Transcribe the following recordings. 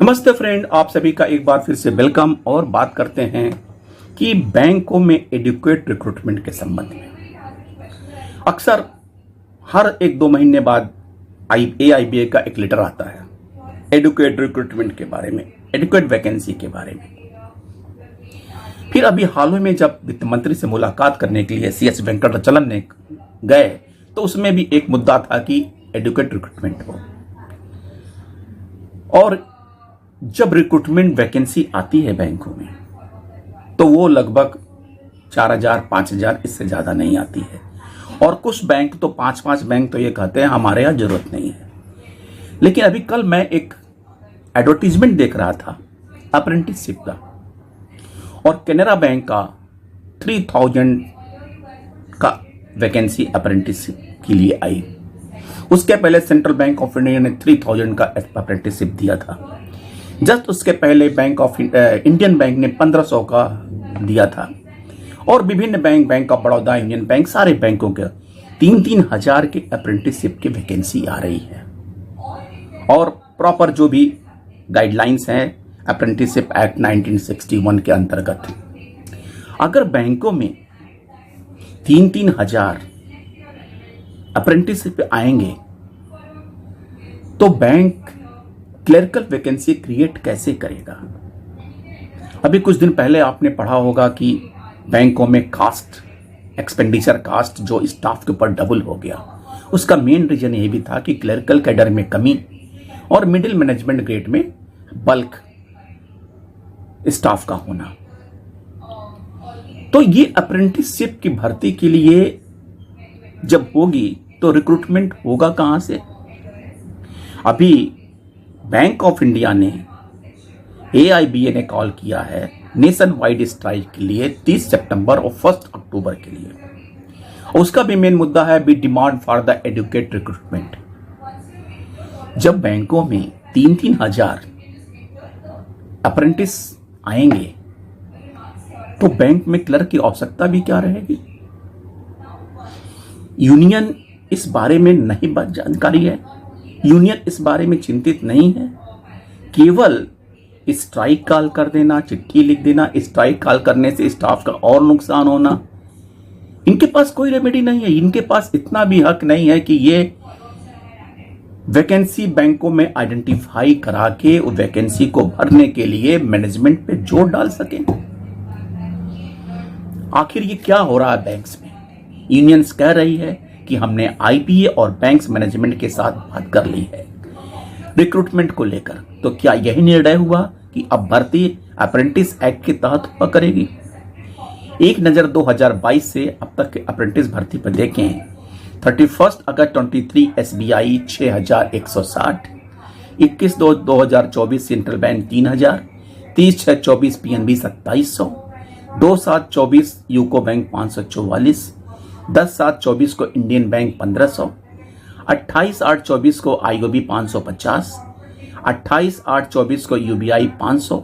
नमस्ते फ्रेंड, आप सभी का एक बार फिर से वेलकम। और बात करते हैं कि बैंकों में एडिक्वेट रिक्रूटमेंट के संबंध में। अक्सर हर 1-2 महीने बाद AIBA का एक लेटर आता है एडिक्वेट रिक्रूटमेंट के बारे में, एडिक्वेट वैकेंसी के बारे में। फिर अभी हाल ही में जब वित्त मंत्री से मुलाकात करने के लिए CS वेंकटचलम ने गए तो उसमें भी एक मुद्दा था कि एडिक्वेट रिक्रूटमेंट हो। और जब रिक्रूटमेंट वैकेंसी आती है बैंकों में तो वो लगभग 4,000-5,000, इससे ज़्यादा नहीं आती है। और कुछ बैंक तो 5-5 बैंक तो ये कहते हैं हमारे यहाँ ज़रूरत नहीं है। लेकिन अभी कल मैं एक एडवर्टीजमेंट देख रहा था अप्रेंटिसशिप का, और कैनरा बैंक का 3,000 का वैकेंसी अप्रेंटिसशिप के लिए आई। उसके पहले सेंट्रल बैंक ऑफ इंडिया ने 3,000 का अप्रेंटिसशिप दिया था। जस्ट उसके पहले इंडियन बैंक ने 1,500 का दिया था। और विभिन्न bank of Baroda, union bank, सारे बैंकों के 3-3 हजार के अप्रेंटिसशिप की वैकेंसी आ रही है। और प्रॉपर जो भी गाइडलाइंस हैं अप्रेंटिसशिप एक्ट 1961 के अंतर्गत, अगर बैंकों में 3-3 हजार अप्रेंटिसशिप आएंगे तो बैंक क्लर्कल वैकेंसी क्रिएट कैसे करेगा। अभी कुछ दिन पहले आपने पढ़ा होगा कि बैंकों में कास्ट एक्सपेंडिचर कास्ट जो स्टाफ के ऊपर डबल हो गया। उसका मेन रीजन यही भी था कि क्लर्कल कैडर में कमी और मिडिल मैनेजमेंट ग्रेड में बल्क स्टाफ का होना। तो ये अप्रेंटिसशिप की भर्ती के लिए जब होगी तो रिक्रूटमेंट होगा कहां से। अभी बैंक ऑफ इंडिया ने AIBA ने कॉल किया है नेशन वाइड स्ट्राइक के लिए 30 सितंबर और 1 अक्टूबर के लिए। उसका भी मेन मुद्दा है be demand for the adequate recruitment. जब बैंकों में 3-3 हजार अप्रेंटिस आएंगे तो बैंक में क्लर्क की आवश्यकता भी क्या रहेगी। यूनियन इस बारे में नहीं जानकारी है, यूनियन इस बारे में चिंतित नहीं है। केवल स्ट्राइक कॉल कर देना, चिट्ठी लिख देना, स्ट्राइक कॉल करने से स्टाफ का और नुकसान होना, इनके पास कोई रेमेडी नहीं है। इनके पास इतना भी हक नहीं है कि ये वैकेंसी बैंकों में आइडेंटिफाई करा के उस वैकेंसी को भरने के लिए मैनेजमेंट पे जोर डाल सके। आखिर ये क्या हो रहा है बैंक्स में। यूनियंस कह रही है कि हमने IBA और बैंक्स मैनेजमेंट के साथ बात कर ली है रिक्रूटमेंट को लेकर। तो क्या यही निर्णय हुआ कि अब भर्ती अप्रेंटिस एक्ट के तहत हुआ करेगी। एक नजर 2022 से अब तक के अप्रेंटिस भर्ती पर देखें। 31 अगस्त 23 SBI 6,160, 21/2/2024 central bank 3,000, 30/6/24 PNB 2,700, 2/7/24 UCO bank 544, 10/7/24 को इंडियन बैंक 1,500, 28/8/24 को IOB 550, 28/8/24 को UBI 500,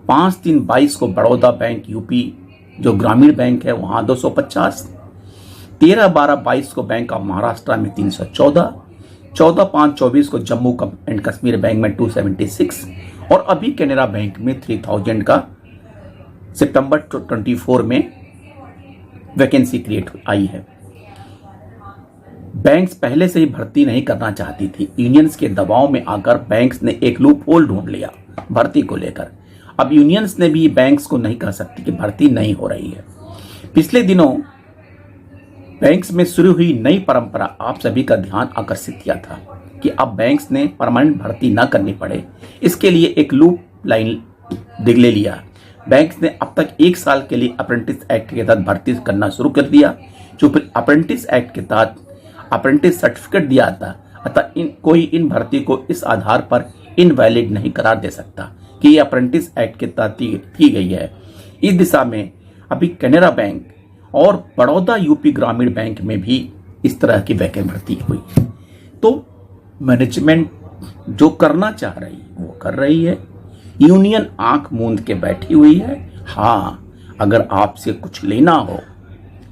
5/3/22 को बड़ौदा बैंक UP जो ग्रामीण बैंक है वहां 250, 13/12/22 को बैंक ऑफ महाराष्ट्र में 314, 14/5/24 को जम्मू एंड कश्मीर बैंक में 276 और अभी कैनरा बैंक में 3,000 का सितंबर 24 में वैकेंसी क्रिएट आई है। बैंक्स पहले से ही भर्ती नहीं करना चाहती थी। यूनियंस के दबाव में आकर बैंक्स ने एक लूप होल ढूंढ लिया भर्ती को लेकर। अब यूनियंस ने भी बैंक्स को नहीं कह सकती कि भर्ती नहीं हो रही है। पिछले दिनों बैंक्स में शुरू हुई नई परंपरा आप सभी का ध्यान आकर्षित किया था कि अब बैंक्स ने परमानेंट भर्ती ना करनी पड़े, इसके लिए एक लूप लाइन ले लिया। बैंक्स ने अब तक 1 साल के लिए अप्रेंटिस एक्ट के तहत भर्ती करना शुरू कर दिया। जो फिर अप्रेंटिस एक्ट के तहत अप्रेंटिस सर्टिफिकेट दिया था, अतः कोई इन भर्ती को इस आधार पर इनवैलिड नहीं करार दे सकता कि ये अप्रेंटिस एक्ट के तहत की गई है। इस दिशा में अभी कैनरा बैंक और बड़ौदा UP ग्रामीण बैंक में भी इस तरह की वैकेंसी भर्ती हुई। तो मैनेजमेंट जो करना चाह रही है वो कर रही है। यूनियन आंख मूंद के बैठी हुई है। हाँ, अगर आपसे कुछ लेना हो,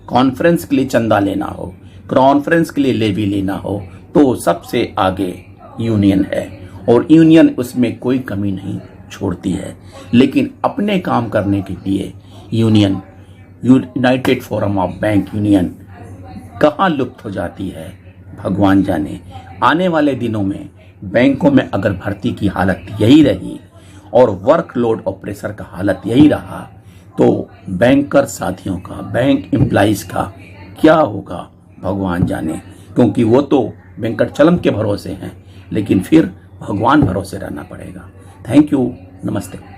कॉन्फ्रेंस के लिए चंदा लेना हो, कॉन्फ्रेंस के लिए लेवी लेना हो, तो सबसे आगे यूनियन है और यूनियन उसमें कोई कमी नहीं छोड़ती है। लेकिन अपने काम करने के लिए union, United forum of bank union कहाँ लुप्त हो जाती है भगवान जाने। आने वाले दिनों में बैंकों में अगर भर्ती की हालत यही रही और वर्कलोड और प्रेशर का हालत यही रहा तो बैंकर साथियों का, बैंक एम्प्लॉइज का क्या होगा भगवान जाने। क्योंकि वो तो वेंकटचलम के भरोसे हैं, लेकिन फिर भगवान भरोसे रहना पड़ेगा। थैंक यू, नमस्ते।